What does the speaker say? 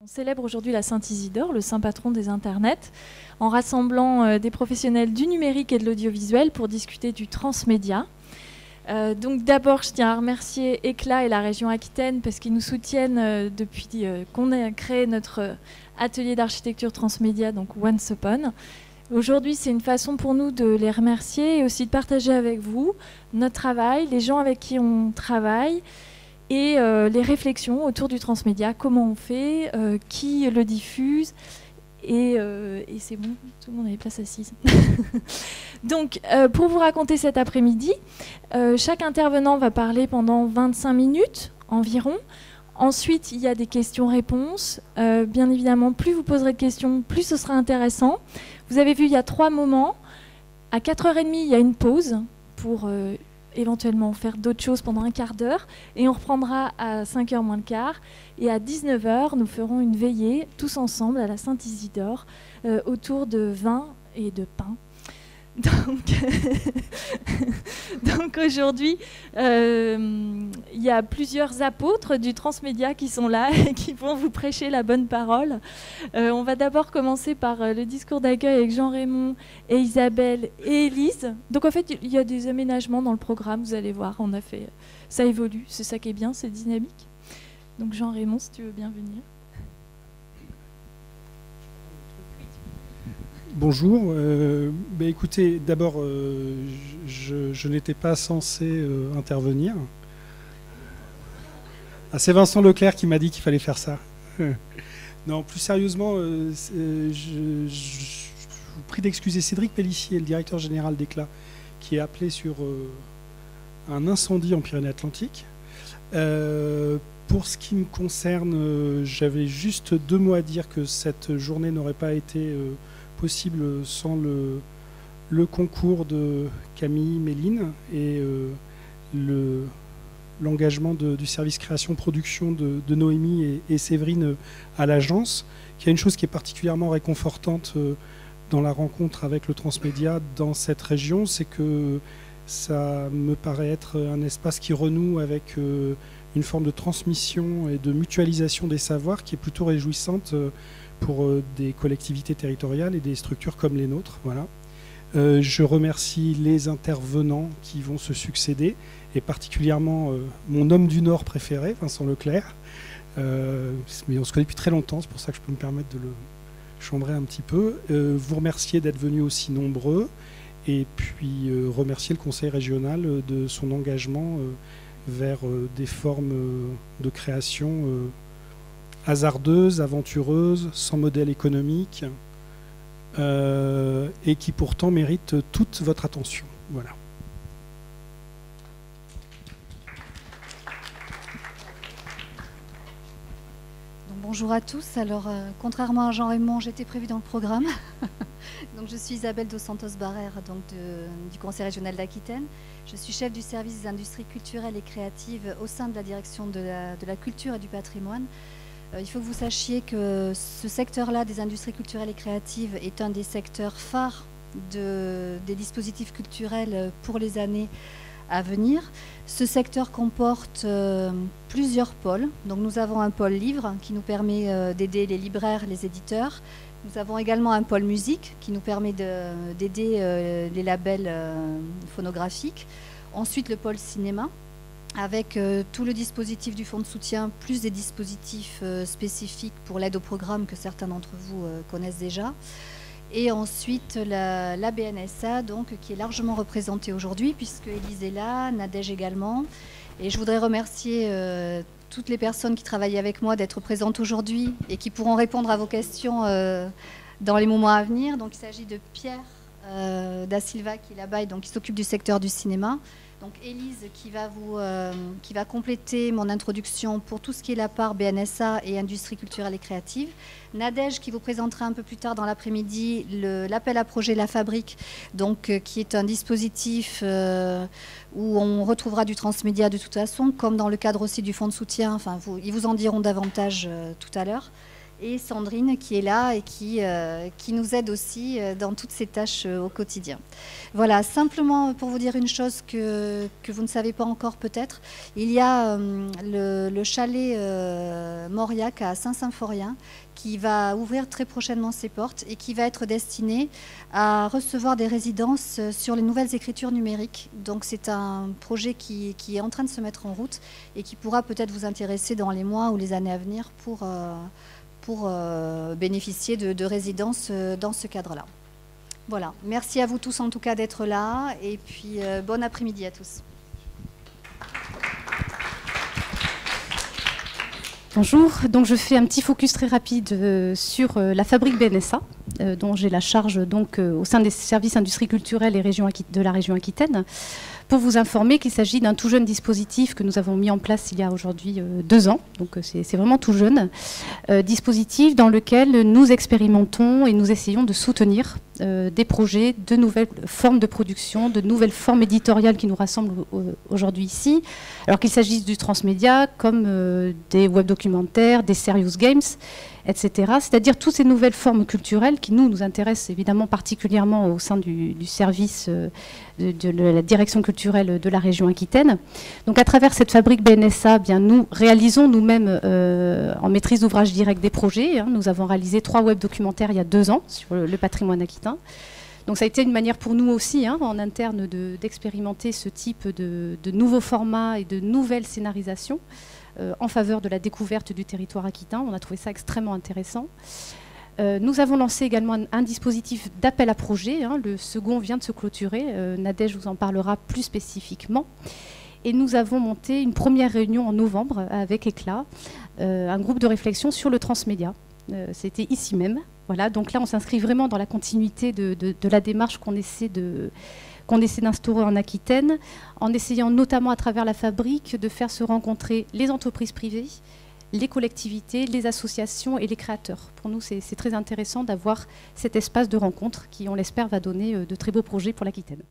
On célèbre aujourd'hui la Saint-Isidore, le saint patron des internets, en rassemblant des professionnels du numérique et de l'audiovisuel pour discuter du transmédia. Donc d'abord, je tiens à remercier ECLA et la région Aquitaine parce qu'ils nous soutiennent depuis qu'on a créé notre atelier d'architecture transmédia, donc Once Upon. Aujourd'hui, c'est une façon pour nous de les remercier et aussi de partager avec vous notre travail, les gens avec qui on travaille, et les réflexions autour du transmédia, comment on fait, qui le diffuse, et c'est bon, tout le monde a les places assises. Donc, pour vous raconter cet après-midi, chaque intervenant va parler pendant 25 minutes environ. Ensuite, il y a des questions-réponses. Bien évidemment, plus vous poserez de questions, plus ce sera intéressant. Vous avez vu, il y a 3 moments. À 4h30, il y a une pause pour éventuellement faire d'autres choses pendant un quart d'heure, et on reprendra à 5h moins le quart, et à 19h nous ferons une veillée tous ensemble à la Saint-Isidore autour de vin et de pain. Donc aujourd'hui, il y a plusieurs apôtres du transmédia qui sont là et qui vont vous prêcher la bonne parole. On va d'abord commencer par le discours d'accueil avec Jean-Raymond et Isabelle et Élise. Donc en fait, il y a des aménagements dans le programme, vous allez voir, on a fait, ça évolue, c'est ça qui est bien, c'est dynamique. Donc Jean-Raymond, si tu veux bien venir. Bonjour, écoutez, d'abord, je n'étais pas censé intervenir. Ah, c'est Vincent Leclerc qui m'a dit qu'il fallait faire ça. Non, plus sérieusement, je vous prie d'excuser Cédric Pellissier, le directeur général d'ECLA, qui est appelé sur un incendie en Pyrénées-Atlantiques. Pour ce qui me concerne, j'avais juste 2 mots à dire que cette journée n'aurait pas été possible sans le concours de Camille Méline et l'engagement du service création-production de Noémie et Séverine à l'agence, qui a une chose qui est particulièrement réconfortante dans la rencontre avec le transmédia dans cette région, c'est que ça me paraît être un espace qui renoue avec une forme de transmission et de mutualisation des savoirs qui est plutôt réjouissante pour des collectivités territoriales et des structures comme les nôtres. Voilà. Je remercie les intervenants qui vont se succéder, et particulièrement mon homme du Nord préféré, Vincent Leclerc. Mais on se connaît depuis très longtemps, c'est pour ça que je peux me permettre de le chambrer un petit peu. Vous remercier d'être venus aussi nombreux, et puis remercier le Conseil régional de son engagement vers des formes de création hasardeuse, aventureuse, sans modèle économique, et qui pourtant mérite toute votre attention. Voilà. Donc, bonjour à tous. Alors, contrairement à Jean-Raymond, j'étais prévue dans le programme. Donc, je suis Isabelle dos Santos Barrère, donc du Conseil régional d'Aquitaine. Je suis chef du service des industries culturelles et créatives au sein de la direction de la culture et du patrimoine. Il faut que vous sachiez que ce secteur-là des industries culturelles et créatives est un des secteurs phares des dispositifs culturels pour les années à venir. Ce secteur comporte plusieurs pôles. Donc nous avons un pôle livre qui nous permet d'aider les libraires, les éditeurs. Nous avons également un pôle musique qui nous permet d'aider les labels phonographiques. Ensuite, le pôle cinéma, avec tout le dispositif du fonds de soutien, plus des dispositifs spécifiques pour l'aide au programme que certains d'entre vous connaissent déjà. Et ensuite, la BNSA, donc, qui est largement représentée aujourd'hui, puisque Élise est là, Nadège également. Et je voudrais remercier toutes les personnes qui travaillent avec moi d'être présentes aujourd'hui et qui pourront répondre à vos questions dans les moments à venir. Donc, il s'agit de Pierre Da Silva, qui est là-bas et donc, qui s'occupe du secteur du cinéma. Donc Élise qui va compléter mon introduction pour tout ce qui est la part BNSA et industrie culturelle et créative. Nadège qui vous présentera un peu plus tard dans l'après-midi l'appel à projet La Fabrique, donc, qui est un dispositif où on retrouvera du transmédia de toute façon, comme dans le cadre aussi du fonds de soutien. Enfin, ils vous en diront davantage tout à l'heure. et Sandrine qui est là et qui nous aide aussi dans toutes ces tâches au quotidien. Voilà, simplement pour vous dire une chose que vous ne savez pas encore peut-être, il y a le chalet Mauriac à Saint-Symphorien qui va ouvrir très prochainement ses portes et qui va être destiné à recevoir des résidences sur les nouvelles écritures numériques. Donc c'est un projet qui est en train de se mettre en route et qui pourra peut-être vous intéresser dans les mois ou les années à venir pour bénéficier de résidences dans ce cadre-là. Voilà, merci à vous tous en tout cas d'être là et puis bon après-midi à tous. Bonjour, donc je fais un petit focus très rapide sur la fabrique BNSA, dont j'ai la charge donc, au sein des services industrie culturelle et de la région Aquitaine, pour vous informer qu'il s'agit d'un tout jeune dispositif que nous avons mis en place il y a aujourd'hui 2 ans, donc c'est vraiment tout jeune, dispositif dans lequel nous expérimentons et nous essayons de soutenir des projets, de nouvelles formes de production, de nouvelles formes éditoriales qui nous rassemblent aujourd'hui ici, alors qu'il s'agisse du transmédia comme des web documentaires, des serious games, etc. C'est-à-dire toutes ces nouvelles formes culturelles qui nous intéressent évidemment particulièrement au sein du service de la direction culturelle de la région Aquitaine. Donc à travers cette fabrique BNSA, bien, nous réalisons nous-mêmes en maîtrise d'ouvrage direct des projets. Nous avons réalisé 3 web documentaires il y a 2 ans sur le patrimoine aquitain. Donc ça a été une manière pour nous aussi, en interne, d'expérimenter ce type de nouveaux formats et de nouvelles scénarisations en faveur de la découverte du territoire aquitain. On a trouvé ça extrêmement intéressant. Nous avons lancé également un dispositif d'appel à projet. Le second vient de se clôturer. Nadège vous en parlera plus spécifiquement. Et nous avons monté une première réunion en novembre avec Éclat, un groupe de réflexion sur le transmédia. C'était ici même. Voilà, donc là, on s'inscrit vraiment dans la continuité de la démarche qu'on essaie d'instaurer en Aquitaine, en essayant notamment à travers la fabrique de faire se rencontrer les entreprises privées, les collectivités, les associations et les créateurs. Pour nous, c'est très intéressant d'avoir cet espace de rencontre qui, on l'espère, va donner de très beaux projets pour l'Aquitaine.